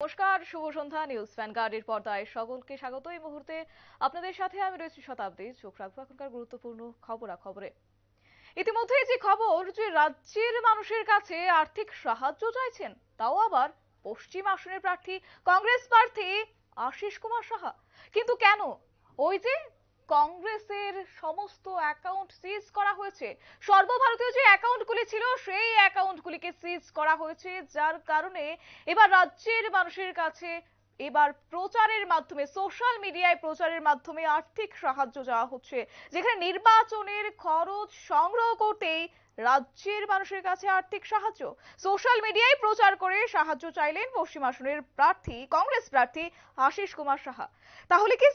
নমস্কার, শুভ সন্ধ্যা। নিউজ ভ্যানগার্ডের পর্দায় সকলকে স্বাগত। এই মুহূর্তে আপনাদের সাথে আমি রয়েছি শতাব্দী। চোখ রাখবো এখনকার গুরুত্বপূর্ণ খবরাখবরে। ইতিমধ্যেই যে খবর যে রাজ্যের মানুষের কাছে আর্থিক সাহায্য চাইছেন, তাও আবার পশ্চিম আসনের প্রার্থী কংগ্রেস প্রার্থী আশিস কুমার সাহা। কিন্তু কেন? ওই যে কংগ্রেসের সমস্ত অ্যাকাউন্ট সিজ করা হয়েছে, সর্বভারতীয় যে অ্যাকাউন্টগুলি ছিল সেই অ্যাকাউন্টগুলিকে সিজ করা হয়েছে, যার কারণে এবার রাজ্যের মানুষের কাছে এবার প্রচারের মাধ্যমে, সোশ্যাল মিডিয়ায় প্রচারের মাধ্যমে আর্থিক সাহায্য চাওয়া হচ্ছে। যেখানে নির্বাচনের খরচ সংগ্রহ করতেই রাজ্যের মানুষের কাছে আর্থিক সাহায্য, সোশ্যাল মিডিয়ায় প্রচার করে সাহায্য চাইলেন পশ্চিম আসনের প্রার্থী কংগ্রেস প্রার্থী আশিস কুমার সাহা। তাহলে কি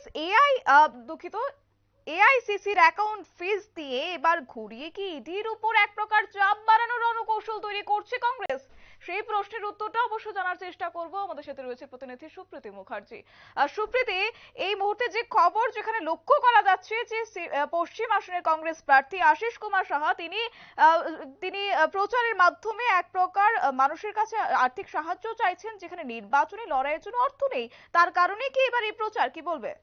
এআইসিসির অ্যাকাউন্ট ফিজ দিয়ে এবার ঘুরিয়ে কি ইডির উপর এক প্রকার চাপ বাড়ানোর রণকৌশল তৈরি করছে কংগ্রেস? সেই প্রশ্নের উত্তরটা অবশ্য জানার চেষ্টা করব। আমাদের সাথে রয়েছে প্রতিনিধি সুপ্রীতি মুখার্জি। সুপ্রীতি, এই মুহূর্তে যে খবর যেখানে লক্ষ্য করা যাচ্ছে যে পশ্চিম আসনের কংগ্রেস প্রার্থী আশিস কুমার সাহা তিনি প্রচারের মাধ্যমে এক প্রকার মানুষের কাছে আর্থিক সাহায্য চাইছেন, যেখানে নির্বাচনী লড়াইয়ের জন্য অর্থ নেই, তার কারণে কি এবার এই প্রচার, কি বলবে?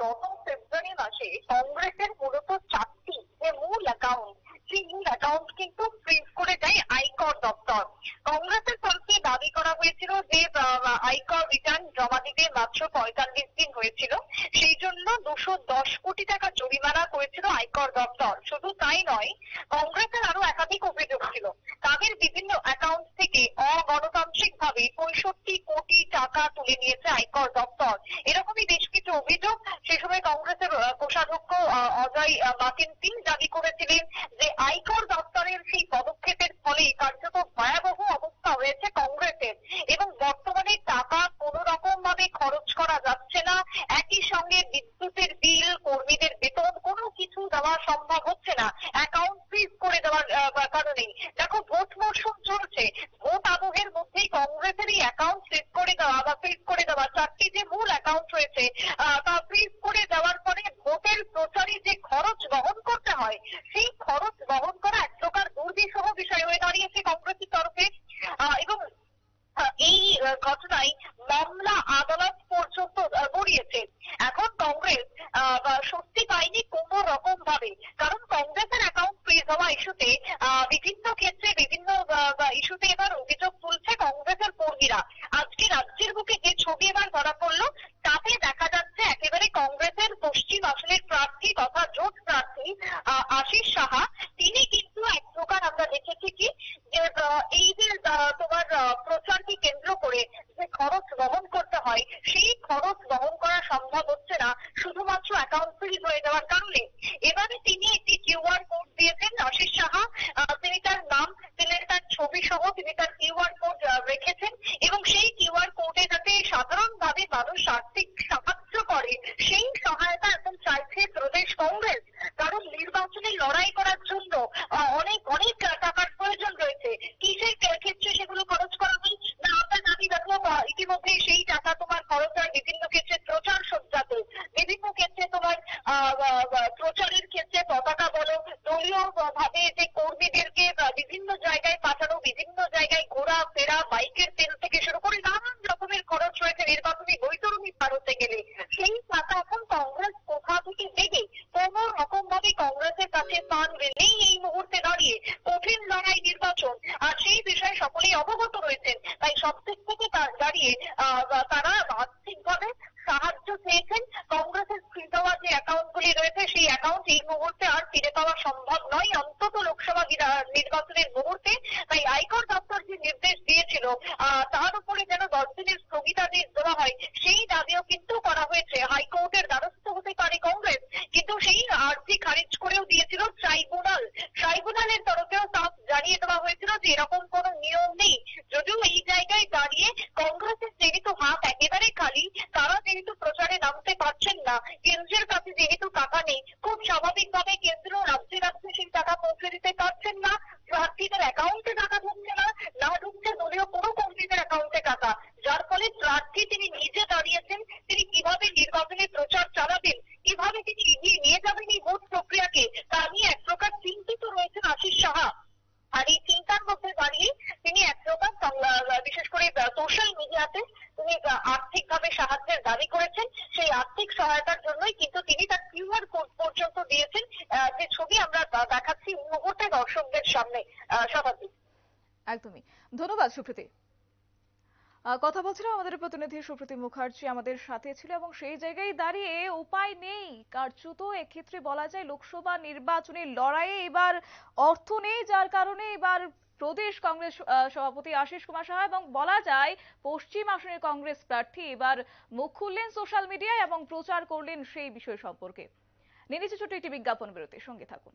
গত ফেব্রুয়ারি মাসে কংগ্রেসের মূলত চারটি যে মূল অ্যাকাউন্ট, সেই মূল অ্যাকাউন্ট কিন্তু ফ্রিজ করে দেয় আয়কর দপ্তর। কংগ্রেসের তরফে দাবি করা হয়েছিল যে আয়কর রিটার্ন জমা দিতে মাত্র 45 দিন হয়েছিল, সেই জন্য 210 কোটি টাকা জরিমানা করেছিল আয়কর দপ্তর। শুধু তাই নয়, কংগ্রেসের আরো একাধিক অভিযোগ ছিল। তাদের বিভিন্ন অ্যাকাউন্ট থেকে অগণতান্ত্রিক ভাবে 65 কোটি টাকা তুলে নিয়েছে আয়কর দপ্তর। এরকমই বেশ কিছু অভিযোগ। সে সময় কংগ্রেসের কোষাধ্যক্ষ অজয় মাকেন সিং দাবি করেছিলেন যে আয়কর দপ্তরের সেই পদক্ষেপের ফলেই কার্যত ভয়াবহ অবস্থা হয়েছে কংগ্রেসের, এবং বর্তমানে টাকা কোন রকম ভাবে খরচ করা যাচ্ছে না। একই সঙ্গে বিদ্যুতের বিল, কর্মীদের বেতন কোনো কিছু দেওয়া সম্ভব হচ্ছে না অ্যাকাউন্ট ফ্রিজ করে দেওয়ার কারণে। দেখো, ভোট মরশুম চলছে, ভোট আবহের মধ্যেই কংগ্রেসের এই অ্যাকাউন্ট ফ্রিজ করে দেওয়া চারটি যে মূল অ্যাকাউন্ট রয়েছে তা ফ্রিজ করে দেওয়ার পরে ভোটের প্রচারে যে খরচ বহন করতে হয়, সেই খরচ বহন করা এক প্রকার দুর্বিষহ বিষয় হয়ে দাঁড়িয়েছে কংগ্রেসের তরফে। এবং এই ঘটনায় মামলা আদালত পর্যন্ত গড়িয়েছে। এখন কংগ্রেস স্বস্তি পায়নি কোন রকম ভাবে, কারণ কংগ্রেসের অ্যাকাউন্ট ফ্রিজ হওয়া ইস্যুতে বিভিন্ন ক্ষেত্রে বিভিন্ন ইস্যুতে এবার অভিযোগ তুলছে কংগ্রেসের কর্মীরা। আজকে রাজ্যের বুকে যে ছবি এবার ধরা পড়লো, তাতে দেখা যাচ্ছে একেবারে কংগ্রেসের পশ্চিম আসনের প্রার্থী তথা জোট প্রার্থী আশিস সাহা, তিনি কিন্তু এক প্রকার আমরা দেখেছি কি যে এই যে তোমার প্রচারকে কেন্দ্র করে যে খরচ বহন করতে হয়, সেই খরচ বহন করা সম্ভব হচ্ছে না শুধুমাত্র অ্যাকাউন্ট ফ্রিজ হয়ে যাওয়ার কারণে। এবারে তিনি একটি কিউআর কোড দিয়েছেন আশিস সাহা। তিনি তার নাম, তিনি তার ছবি সহ তিনি তার কিউআর কোড রেখেছেন, এবং সেই কিউআর কোডে যাতে সাধারণভাবে মানুষ আর্থিক সাহায্য করে, সেই সহায়তা এখন চাইছে প্রদেশ কংগ্রেস। কারণ নির্বাচনে লড়াই করার জন্য অনেক অনেক টাকার প্রয়োজন রয়েছে। কিসের ক্ষেত্রে সেগুলো খরচ করা হয় না, আমরা জানি। দেখো, ইতিমধ্যে সেই টাকা তোমার খরচ হয় বিভিন্ন ক্ষেত্রে প্রচার সজ্জাতে, বিভিন্ন ক্ষেত্রে তোমার প্রচারের ক্ষেত্রে পতাকা বলো, দলীয় ভাবে যে কর্মীদেরকে বিভিন্ন জায়গায় পাঠানো, বিভিন্ন জায়গায় ঘোরা ফেরা, বাইকের তেল থেকে শুরু করে নানান রকমের খরচ রয়েছে নির্বাচনী বৈতরণী পারতে গেলে। সেই টাকা এখন কংগ্রেস কোথা থেকে দেবে? কোন রকম ভাবে কংগ্রেসের কাছে পান নেই এই মুহূর্তে দাঁড়িয়ে। কঠিন লড়াই নির্বাচন, আর সেই বিষয়ে সকলেই অবগত রয়েছেন। তাই সব দিক থেকে দাঁড়িয়ে তারা আর্থিকভাবে সাহায্য চেয়েছেন। কংগ্রেসের ফ্রিজ হওয়া যে অ্যাকাউন্টগুলি রয়েছে, সেই অ্যাকাউন্ট এই মুহূর্তে আর ফিরে পাওয়া সম্ভব নয়, অন্তত লোকসভা নির্বাচনের মুহূর্তে। তাই আয়কর দপ্তর যে নির্দেশ দিয়েছিল তার উপরে যেন 10 দিনের স্থগিতাদেশ দেওয়া হয়, সেই দাবিও কিন্তু করা হয়েছে। হাইকোর্টের দ্বারস্থ হতে পারে কংগ্রেস, কিন্তু সেই আর্জি খারিজ করেও দিয়েছিল ট্রাইব্যুনাল। ট্রাইব্যুনালের তরফেও সাফ জানিয়ে দেওয়া হয়েছিল যে এরকম কোনো নিয়ম নেই। যদিও এই জায়গায় দাঁড়িয়ে কংগ্রেসের যেহেতু হাত একেবারে খালি, তারা যেহেতু প্রচারে নামতে পারছেন না, কেন্দ্রের কাছে যেহেতু টাকা নেই, খুব স্বাভাবিকভাবে কেন্দ্র রাজ্যে রাজ্যে সেই টাকা পৌঁছে দিতে পারছেন না, প্রার্থীদের অ্যাকাউন্টে টাকা ঢুকছে না, না ঢুকছে দলীয় কোনো কর্মীদের অ্যাকাউন্টে করে সোশ্যাল মিডিয়াতে তিনি আর্থিকভাবে সাহায্যের দাবি করেছেন। সেই আর্থিক সহায়তার জন্যই কিন্তু তিনি তার কিউআর কোড পর্যন্ত দিয়েছেন, যে ছবি আমরা দেখাচ্ছি মুহূর্তে দর্শকদের সামনে। শতাব্দী। একদমই। ধন্যবাদ সুপ্রীতি। কথা বলছিলাম আমাদের প্রতিনিধি সুপ্রীতি মুখার্জি আমাদের সাথে ছিল, এবং সেই জায়গায় দাঁড়িয়ে উপায় নেই, কার্যত এক্ষেত্রে বলা যায় লোকসভা নির্বাচনের লড়াইয়ে এবার অর্থ নেই, যার কারণে এবার প্রদেশ কংগ্রেস সভাপতি আশিস কুমার সাহা এবং বলা যায় পশ্চিম আসনের কংগ্রেস প্রার্থী এবার মুখ খুললেন সোশ্যাল মিডিয়ায় এবং প্রচার করলেন সেই বিষয় সম্পর্কে। নিয়ে নিচ্ছে ছোট্ট একটি বিজ্ঞাপন বিরতি, সঙ্গে থাকুন।